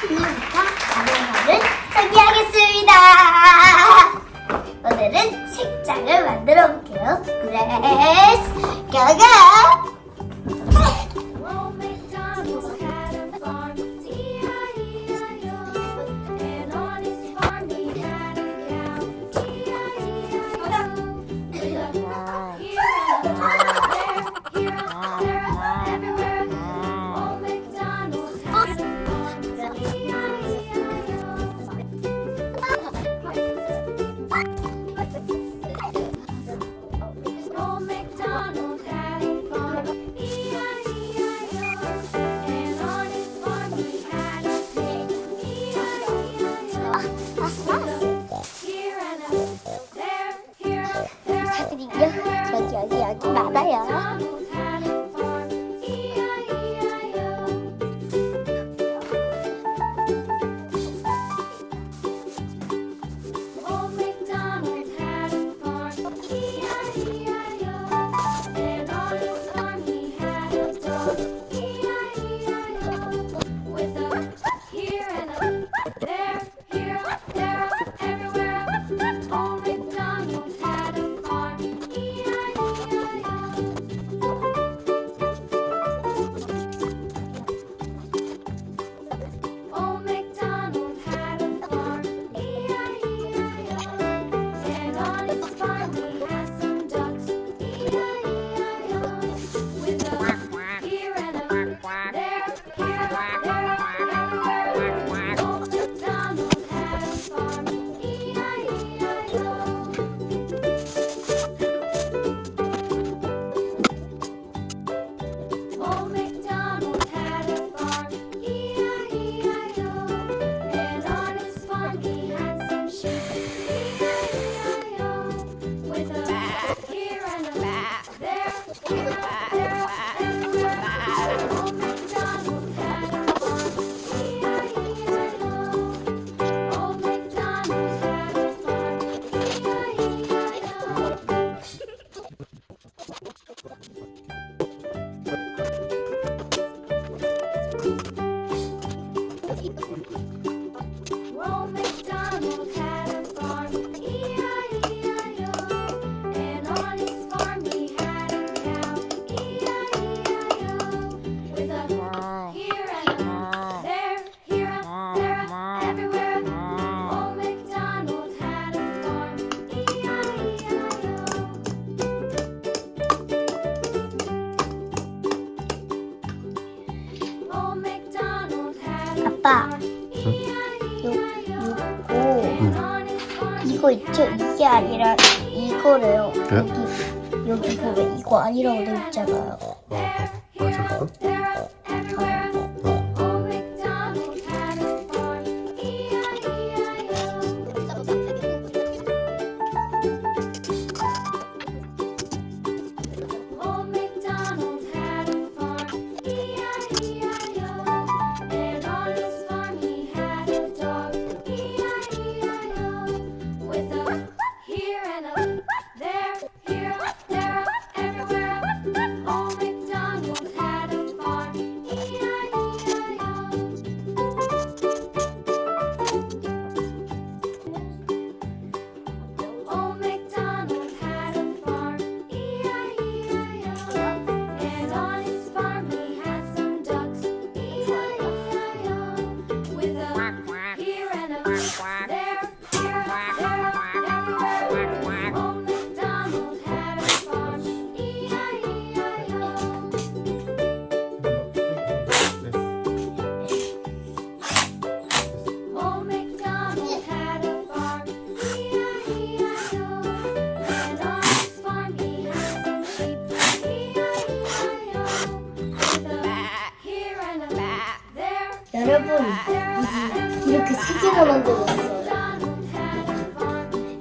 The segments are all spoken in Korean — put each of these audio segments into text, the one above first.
지금부터 아루방을 정리하겠습니다. 오늘은 책장을 만들어 볼게요. 그래서 가가! 여기 많아요. 아빠, 이거 있죠? 이게 아니라 이거래요. 네? 여기 보면 이거 아니라고 돼 있잖아요. 맞아 그거? 여러분, 이렇게 세 개나 만들었어요.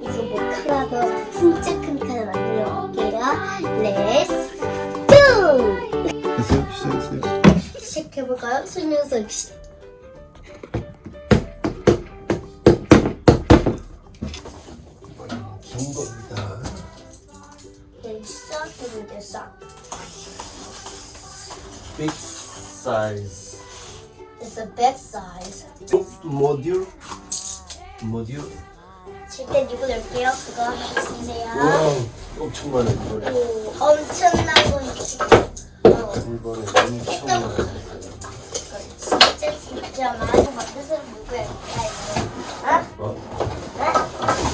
이거 뭐 하나 더 진짜 큰 칸을 만들어 볼게요. 렛츠 고! 됐어요? 시작했어요? 시작해볼까요? 설명서 시. 긴 겁니다. 시작해볼게요. 싹. Big size. is a big size. 모듈? 일단 이거 넣을게요. 그거 하나 주세요. 와, 엄청 많아 이번에. 오, 엄청난 거 있어. 이번에 엄청 많아. 진짜 많이 만드서 누구야?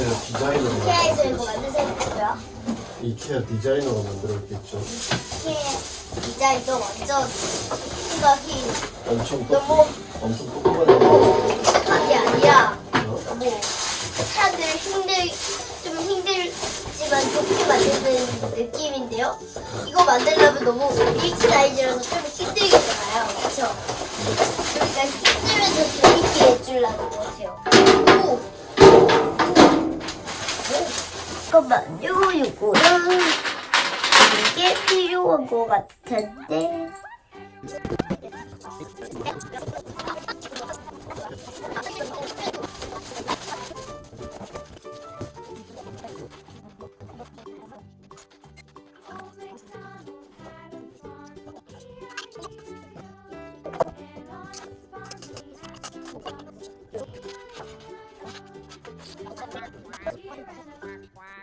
이케아 디자이너가 이케아에서 이거 만드서 누구야? 이케아 디자이너가 만들었겠죠. 이케아 디자인도 완전 생각이 엄청 너무 엄청 똑똑한 착하게 아니라 어? 너무 사람들 좀 힘들지만 좋게 만드는 느낌인데요. 이거 만들려면 너무 빅 사이즈라서 좀 힘들겠잖아요. 그렇죠? 그러니까 힘들면서 재밌게 해주려는 것 같아요. 오! 잠깐만요. 이거랑 이게 필요한 것 같은데.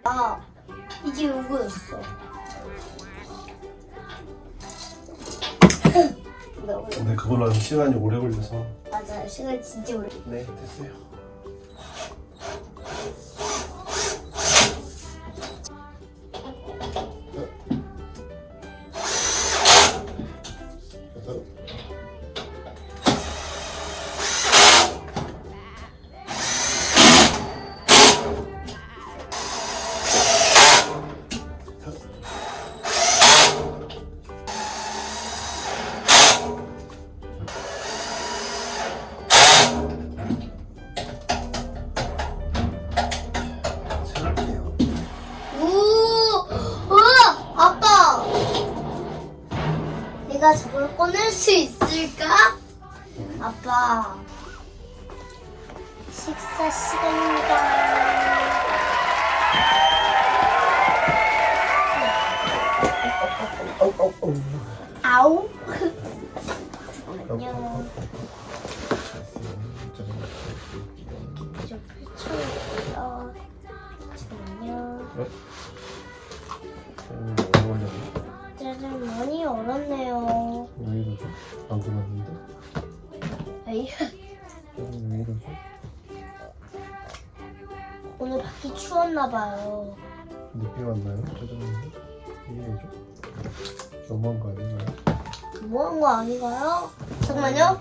아, 이게 요거였어. 근데 그걸로 하면 시간이 오래 걸려서. 맞아요. 시간 진짜 오래. 네, 됐어요. 아빠! 내가 저걸 꺼낼 수 있을까? 아빠, 식사 시간입니다. 아우? 잠깐만요. 좀 펼쳐볼게요. 잠깐만요. 짜장 많이 얼었네요. 왜 이러죠? 안 그랬는데? 에이, 왜 이러죠? 오늘 밖이 추웠나봐요. 늦게 왔나요? 짜장면이? 왜 이러죠? 너무한 거 아닌가요? 너무한 거 아닌가요? 잠깐만요.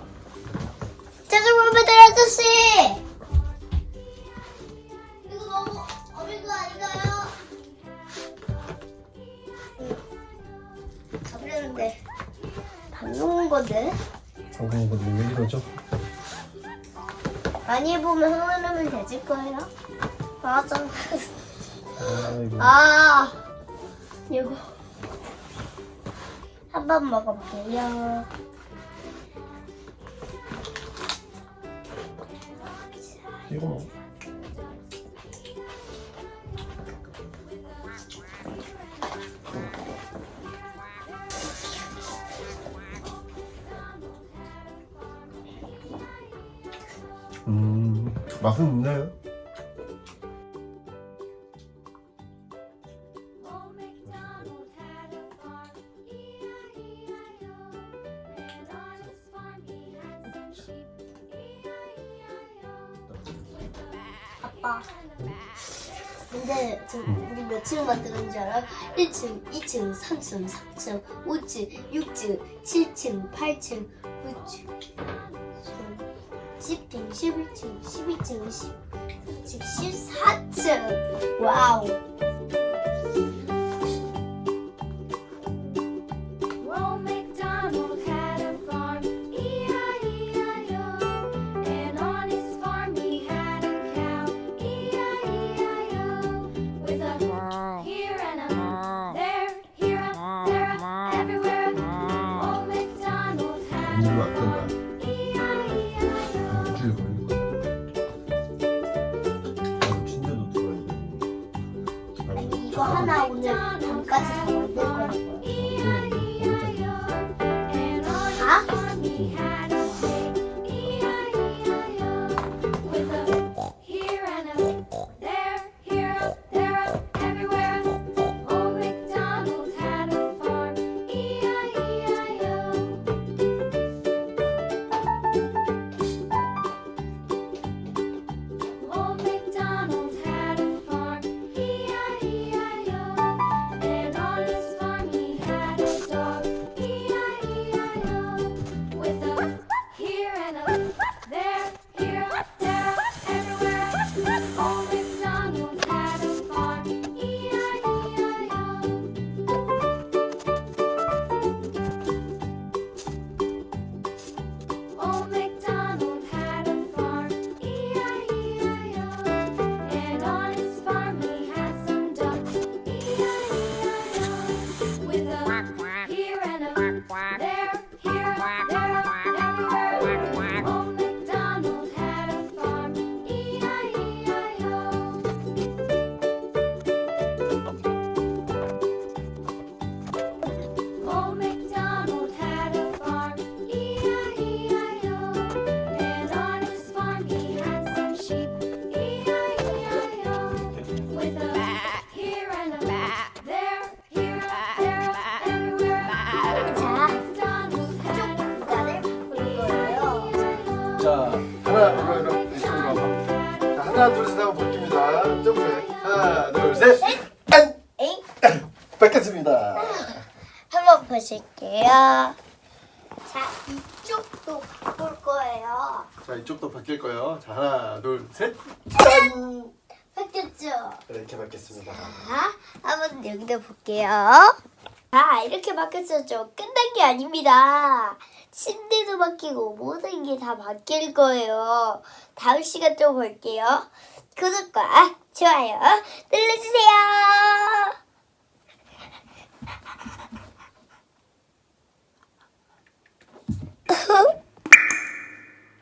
짜장면 배달 아저씨! 이거 너무 어린 거 아닌가요? 잡혔는데 밥 먹은 건데? 방금 건데 왜 이러죠? 많이 해보면 흐르면 되질 거예요. 맞아. 아이고. 아, 이거 한번 먹어볼게요. 이거 뭐. 맛은 있나요? 아빠. 근데 지금 우리 몇 층 만드는지 알아요? 1층, 2층, 3층, 4층, 5층, 6층, 7층, 8층, 9층, 10층, 11층, 12층, 13층, 14층. 와우. 일로 왔던가. 일주일 걸릴 거야. 나도 친자도 들어야 돼. 이거 하나 오늘 밤까지 다 만들 거라고요. 아? 하나, 이쪽으로 와봐. 자, 하나, 둘, 셋 하고 바뀝니다. 점프해. 하나, 둘, 셋. 안! 에이? 바뀌었습니다. 한번 보실게요. 자, 이쪽도 바꿀 거예요. 자, 이쪽도 바뀔 거예요. 자, 하나, 둘, 셋. 짠! 바뀌었죠? 이렇게 바뀌었습니다. 자, 한번 여기도 볼게요. 자, 이렇게 바뀌었죠? 끝난 게 아닙니다. 침대도 바뀌고 모든 게 다 바뀔 거예요. 다음 시간 또 볼게요. 구독과 좋아요 눌러주세요.